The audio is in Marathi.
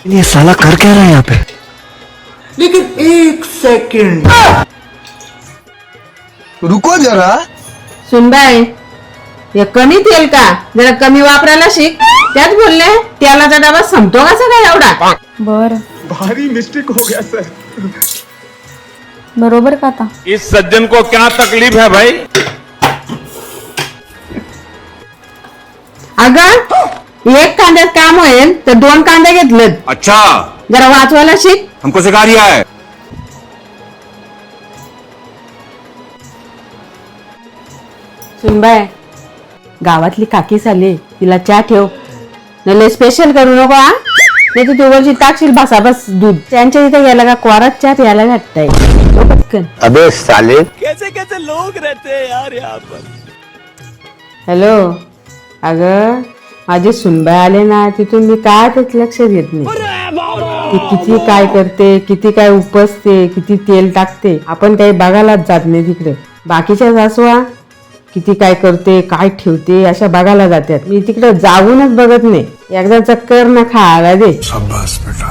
ये साला कर क्या रहा है यहाँ पे? लेकिन एक सेकंड, रुको जरा। सुनबाई, हे कमी तेल का जरा कमी वापरायला शिक. त्यात बोलले तेलाचा डबा संपतो कसा काय एवढा. बर भारी मिस्टेक हो गया सर. बरोबर का आता. इस सज्जन को क्या तकलीफ है भाई? अगं एक कांद्यात काम होईल तर 2 कांदे घेतलेत. अच्छा, जरा वाचवायला शिक. हमको सिखा रिया है. सुनबाई, गावातली काकी चालली, तिला चहा ठेव. लय स्पेशल करू नको हा. नाही तर तू वरची टाकशील भासाभास दूध. त्यांच्या इथे गेला का कोरात चहा प्यायला भेटताय. पटकन. अबे साले. हॅलो, अगं माझे सुनबाई आले ना, तिथून मी कायच लक्ष देत नाही. ती किती काय करते, किती काय उपसते, किती तेल टाकते, आपण काही बघायलाच जात नाही तिकडे. बाकीच्या सासवा किती काय करते, काय ठेवते, अशा बघायला जातात. मी तिकडे जाऊनच बघत नाही. एकदा चक्कर ना खायला दे. शाबाश बेटा.